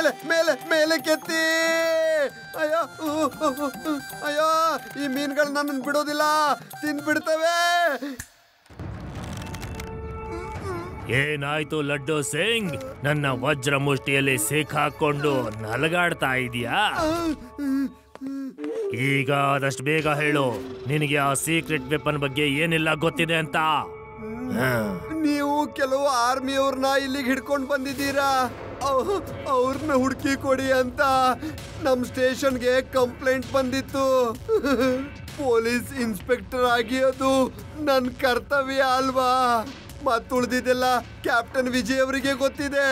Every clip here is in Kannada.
ಮೇಲೆ ಮೇಲೆ ಮೇಲೆ ಕೆತ್ತಿ. ಅಯ್ಯೋ ಅಯ್ಯೋ, ಈ ಮೀನುಗಳು ನನ್ನನ್ನು ಬಿಡೋದಿಲ್ಲ, ತಿಂದ್ಬಿಡ್ತವೆ. ಏನಾಯ್ತು ಲಡ್ಡು ಸಿಂಗ್? ನನ್ನ ವಜ್ರ ಮುಷ್ಟಿಯಲ್ಲಿ ಸಿಕ್ಕಾಕೊಂಡು ನಲಗಾಡ್ತಾ ಇದೀಯಾ? ಈಗ ಆದಷ್ಟು ಬೇಗ ಹೇಳು, ನಿನಗೆ ಆ ಸೀಕ್ರೆಟ್ ವೆಪನ್ ಬಗ್ಗೆ ಏನೆಲ್ಲ ಗೊತ್ತಿದೆ ಅಂತ. ನೀವು ಕೆಲವು ಆರ್ಮಿಯವ್ರನ್ನ ಇಲ್ಲಿಗೆ ಹಿಡ್ಕೊಂಡು ಬಂದಿದ್ದೀರಾ. ಅವ್ರನ್ನ ಹುಡುಕಿ ಕೊಡಿ ಅಂತ ನಮ್ ಸ್ಟೇಷನ್ಗೆ ಕಂಪ್ಲೇಂಟ್ ಬಂದಿತ್ತು. ಪೊಲೀಸ್ ಇನ್ಸ್ಪೆಕ್ಟರ್ ಆಗಿ ಅದು ನನ್ನ ಕರ್ತವ್ಯ ಅಲ್ವಾ? ಮತ್ತುಳಿದಿದ್ದೆಲ್ಲ ಕ್ಯಾಪ್ಟನ್ ವಿಜಯ್ ಅವರಿಗೆ ಗೊತ್ತಿದೆ.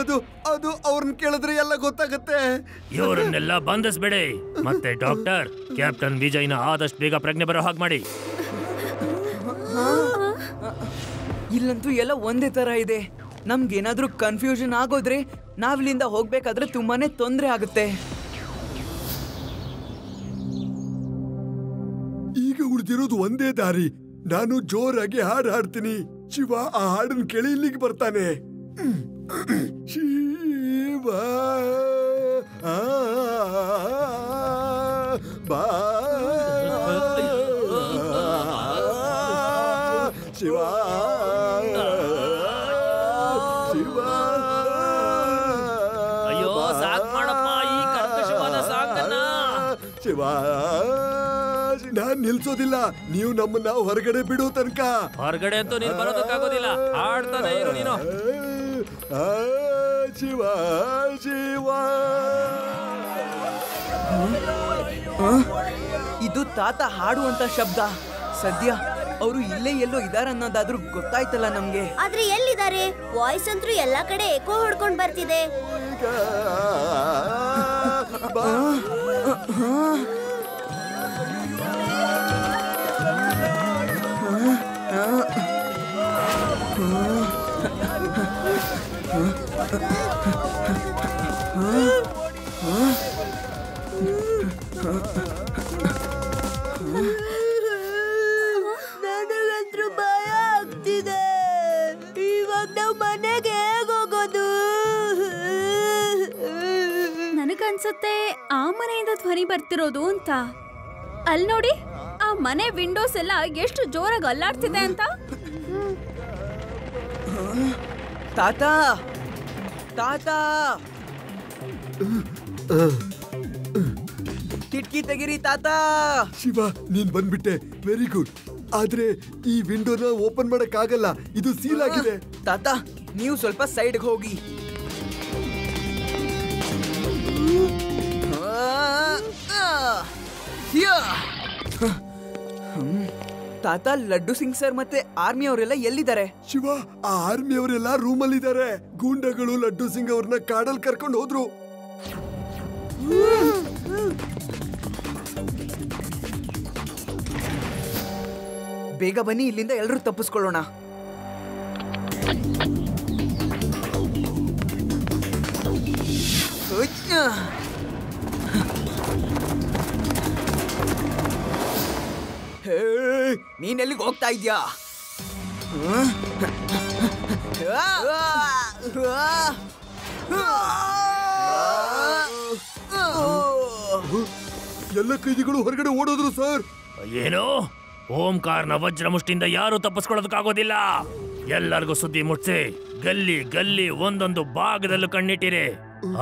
ಅದು ಅದು ಅವ್ರನ್ನ ಕೇಳಿದ್ರೆ ಎಲ್ಲ ಗೊತ್ತಾಗತ್ತೆ. ಇವರನ್ನೆಲ್ಲ ಬಂಧಿಸ್ಬೇಡಿ. ಮತ್ತೆ ಡಾಕ್ಟರ್, ಕ್ಯಾಪ್ಟನ್ ವಿಜಯ್ನ ಆದಷ್ಟು ಬೇಗ ಪ್ರಜ್ಞೆ ಬರೋ ಹಾಗೆ ಮಾಡಿ. ಇಲ್ಲಂತೂ ಎಲ್ಲ ಒಂದೇ ತರ ಇದೆ. ನಮ್ಗೇನಾದ್ರೂ ಕನ್ಫ್ಯೂಷನ್ ಆಗೋದ್ರೆ ನಾವಿಲ್ಲಿಂದ ಹೋಗ್ಬೇಕಾದ್ರೆ ತುಂಬಾನೇ ತೊಂದರೆ ಆಗುತ್ತೆ. ಈಗ ಉಳಿದಿರೋದು ಒಂದೇ ದಾರಿ. ನಾನು ಜೋರಾಗಿ ಹಾಡು ಹಾಡ್ತೀನಿ. ಶಿವ ಆ ಹಾಡನ್ನು ಕೇಳಿ ಇಲ್ಲಿಗೆ ಬರ್ತಾನೆ. ಶಿವ ಬಾ ಶಿವ ಶಿವ. ಅಯ್ಯೋ ಸಾಕ್ ಮಾಡಪ್ಪ ಈ ಕರ್ಕಶವಾದ ಸಾಂಗನ್ನ. ಶಿವ, ನಾನ್ ನಿಲ್ಸೋದಿಲ್ಲ. ನೀವು ನಮ್ಮನ್ನ ಹೊರಗಡೆ ಬಿಡೋ ತನಕ. ಹೊರಗಡೆ ಅಂತೂ ನೀನು ಬರೋದಕ್ಕಾಗೋದಿಲ್ಲ. ಹಾಡ್ತಾನೆ ಇರು ನೀನು. ಶಿವ ಶಿವ. ಇದು ತಾತ ಹಾಡುವಂತ ಶಬ್ದ. ಸದ್ಯ ಅವರು ಇಲ್ಲೇ ಎಲ್ಲೋ ಇದಾರನ್ನೋದಾದ್ರೂ ಗೊತ್ತಾಯ್ತಲ್ಲ ನಮ್ಗೆ. ಆದ್ರೆ ಎಲ್ಲಿದ್ದಾರೆ? ವಾಯ್ಸ್ ಅಂತೂ ಎಲ್ಲಾ ಕಡೆ ಎಕೋ ಹೊಡ್ಕೊಂಡ್ ಬರ್ತಿದೆ. ನನಗಂತೂ ಭಯ ಆಗ್ತಿದೆ. ಇವಾಗ ನಾವು ಮನೆಗೆ ಹೇಗೋಗೋದು? ನನಗನ್ಸುತ್ತೆ ಆ ಮನೆಯಿಂದ ಧ್ವನಿ ಬರ್ತಿರೋದು ಅಂತ. ಅಲ್ಲಿ ನೋಡಿ, ಆ ಮನೆ ವಿಂಡೋಸ್ ಎಲ್ಲ ಎಷ್ಟು ಜೋರಾಗಿ ಅಲ್ಲಾಡ್ತಿದೆ ಅಂತ. ತಾತ ತಾತ, ಕಿಟಕಿ ತೆಗಿರಿ ತಾತ. ಶಿವ, ನೀನ್ ಬಂದ್ಬಿಟ್ಟೆ, ವೆರಿ ಗುಡ್. ಆದ್ರೆ ಈ ವಿಂಡೋನ ಓಪನ್ ಮಾಡಕ್ ಆಗಲ್ಲ, ಇದು ಸೀಲ್ ಆಗಿದೆ. ತಾತ, ನೀವು ಸ್ವಲ್ಪ ಸೈಡ್ಗೆ ಹೋಗಿ. ತಾತ, ಲಡ್ಡು ಸಿಂಗ್ ಸರ್ ಮತ್ತೆ ಆರ್ಮಿ ಅವರೆಲ್ಲ ಎಲ್ಲಿದ್ದಾರೆ? ಶಿವ, ಆ ಆರ್ಮಿ ಅವರೆಲ್ಲ ರೂಮ್ ಅಲ್ಲಿ ಇದ್ದಾರೆ. ಗೂಂಡಗಳು ಲಡ್ಡು ಸಿಂಗ್ ಅವ್ರನ್ನ ಕಾಡಲ್ ಕರ್ಕೊಂಡು ಹೋದ್ರು. ಬೇಗ ಬನ್ನಿ, ಇಲ್ಲಿಂದ ಎಲ್ಲರೂ ತಪ್ಪಿಸ್ಕೊಳ್ಳೋಣ. ನೀನೆಲ್ಲಿಗೆ ಹೋಗ್ತಾ ಇದ್ಯಾ? ಎಲ್ಲ ಕೈದಿಗಳು ಹೊರಗಡೆ ಓಡೋದ್ರು ಸರ್. ಏನು? ಓಂಕಾರ್ನ ವಜ್ರ ಮುಷ್ಟಿಯಿಂದ ಯಾರು ತಪ್ಪಿಸ್ಕೊಳ್ಳೋದಕ್ಕಾಗೋದಿಲ್ಲ. ಎಲ್ಲರಿಗೂ ಸುದ್ದಿ ಮುಟ್ಸಿ ಗಲ್ಲಿ ಗಲ್ಲಿ ಒಂದೊಂದು ಭಾಗದಲ್ಲೂ ಕಣ್ಣಿಟ್ಟಿರಿ.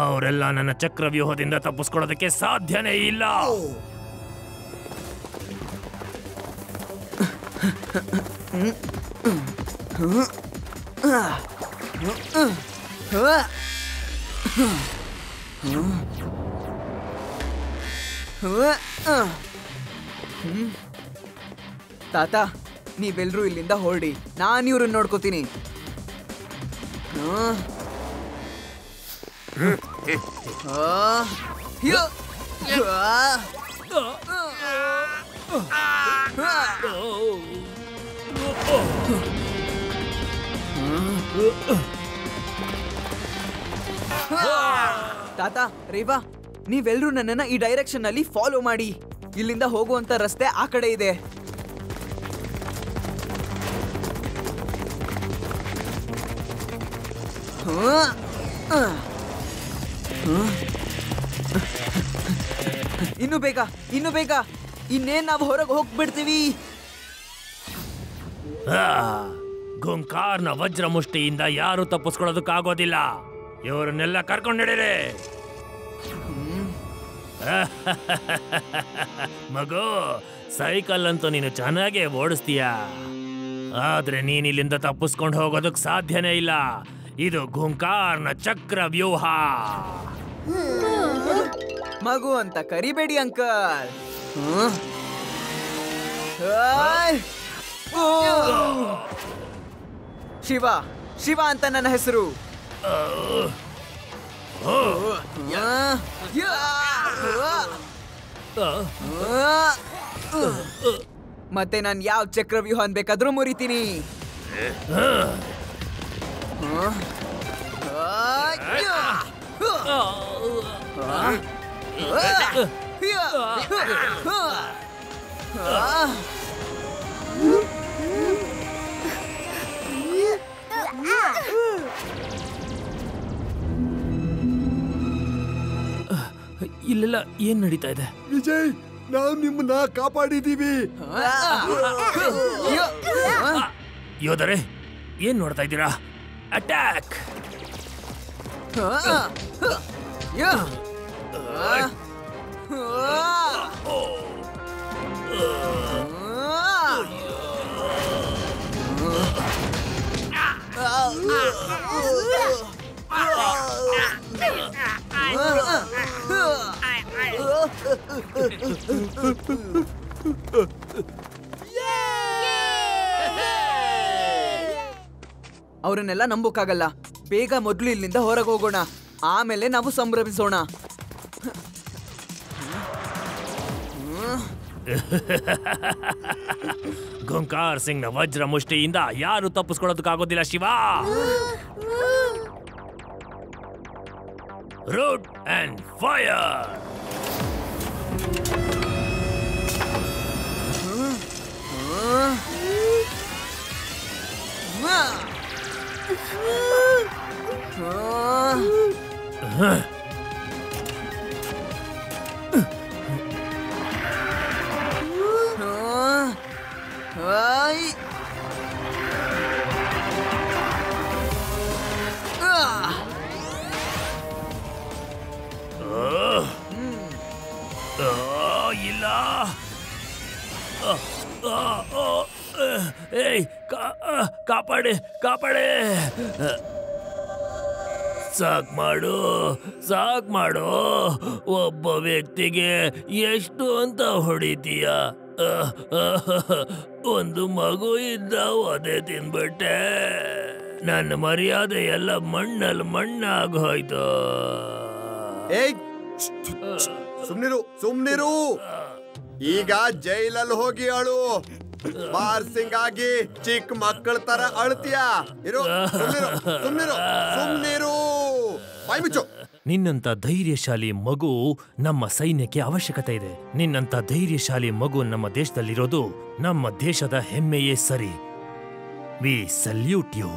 ಅವರೆಲ್ಲ ನನ್ನ ಚಕ್ರವ್ಯೂಹದಿಂದ ತಪ್ಪಿಸ್ಕೊಳ್ಳೋದಕ್ಕೆ ಸಾಧ್ಯನೇ ಇಲ್ಲ. ತಾತ, ನೀವೆಲ್ರೂ ಇಲ್ಲಿಂದ ಹೊರಡಿ. ನಾನು ಇವ್ರನ್ನ ನೋಡ್ಕೋತೀನಿ. ತಾತ, ರೇವಾ, ನೀವೆಲ್ರೂ ನನ್ನನ್ನ ಈ ಡೈರೆಕ್ಷನ್ ಅಲ್ಲಿ ಫಾಲೋ ಮಾಡಿ. ಇಲ್ಲಿಂದ ಹೋಗುವಂತ ರಸ್ತೆ ಆ ಕಡೆ ಇದೆ. ಇನ್ನು ಬೇಗ, ಇನ್ನು ಬೇಗ. ಇನ್ನೇನ್ ನಾವು ಹೊರಗೆ ಹೋಗ್ಬಿಡ್ತೀವಿ. ಗುಂಕಾರ್ನ ವಜ್ರ ಮುಷ್ಟಿಯಿಂದ ಯಾರು ತಪ್ಪಿಸ್ಕೊಳ್ಳೋದಕ್ಕಾಗೋದಿಲ್ಲ. ಇವರನ್ನೆಲ್ಲ ಕರ್ಕೊಂಡಿಡಿರಿ. ಮಗು, ಸೈಕಲ್ ಅಂತೂ ನೀನು ಚೆನ್ನಾಗೇ ಓಡಿಸ್ತೀಯ, ಆದ್ರೆ ನೀನ್ ಇಲ್ಲಿಂದ ತಪ್ಪಿಸ್ಕೊಂಡು ಹೋಗೋದಕ್ ಸಾಧ್ಯನೇ ಇಲ್ಲ. ಇದು ಗುಂಕಾರ್ನ ಚಕ್ರ ವ್ಯೂಹ. ಮಗು ಅಂತ ಕರಿಬೇಡಿ ಅಂಕಲ್. ಶಿವ, ಶಿವ ಅಂತ ನನ್ನ ಹೆಸರು. ಮತ್ತೆ ನಾನು ಯಾವ ಚಕ್ರವ್ಯೂಹ ಅನ್ಬೇಕಾದ್ರೂ ಮುರಿತೀನಿ. ಇಲ್ಲೆಲ್ಲ ಏನ್ ನಡೀತಾ ಇದೆ? ವಿಜಯ್, ನಾವು ನಿಮ್ಮನ್ನ ಕಾಪಾಡಿದೀವಿ. ಯೋಧರೇ, ಏನ್ ನೋಡ್ತಾ ಇದ್ದೀರಾ? ಅಟ್ಯಾಕ್! ಅವರನ್ನೆಲ್ಲ ನಂಬೋಕ್ಕಾಗಲ್ಲ. ಬೇಗ ಮೊದಲು ಇಲ್ಲಿಂದ ಹೊರಗೆ ಹೋಗೋಣ, ಆಮೇಲೆ ನಾವು ಸಂಭ್ರಮಿಸೋಣ. ಗುಂಕಾರ್ ಸಿಂಗ್ನ ವಜ್ರ ಮುಷ್ಟಿಯಿಂದ ಯಾರು ತಪ್ಪಿಸ್ಕೊಳ್ಳೋದಕ್ಕಾಗೋದಿಲ್ಲ. Shiva, root and fire! ಇಲ್ಲ, ಏಯ್, ಕಾಪಾಡಿ, ಕಾಪಾಡಿ! ಸಾಕ್ ಮಾಡು, ಸಾಕ್ ಮಾಡು. ಒಬ್ಬ ವ್ಯಕ್ತಿಗೆ ಎಷ್ಟು ಅಂತ ಹೊಡಿತೀಯ? ಒಂದು ಮಗು ಇದ್ದ ಒದೆ ತಿನ್ಬಿಟ್ಟೆ. ನನ್ನ ಮರ್ಯಾದೆ ಎಲ್ಲ ಮಣ್ಣಲ್ಲಿ ಮಣ್ಣಾಗೋಯ್ತು. ಏಯ್, ಸುಮ್ನಿರು, ಸುಮ್ನಿರು. ಈಗ ಜೈಲಲ್ಲಿ ಹೋಗಿ ಅಳು. ಬಾರ್ಸಿಂಗ್ ಆಗಿ ಚಿಕ್ಕ ಮಕ್ಕಳ ತರ ಅಳ್ತೀಯಾ? ಇರು, ಸುಮ್ನಿರು, ಸುಮ್ನಿರು, ಸುಮ್ನಿರು. ಬಾಯ್ ಮುಚ್ಚು. ನಿನ್ನಂತ ಧೈರ್ಯಶಾಲಿ ಮಗು ನಮ್ಮ ಸೈನ್ಯಕ್ಕೆ ಅವಶ್ಯಕತೆ ಇದೆ. ನಿನ್ನಂತ ಧೈರ್ಯಶಾಲಿ ಮಗು ನಮ್ಮ ದೇಶದಲ್ಲಿರೋದು ನಮ್ಮ ದೇಶದ ಹೆಮ್ಮೆಯೇ ಸರಿ. We salute you.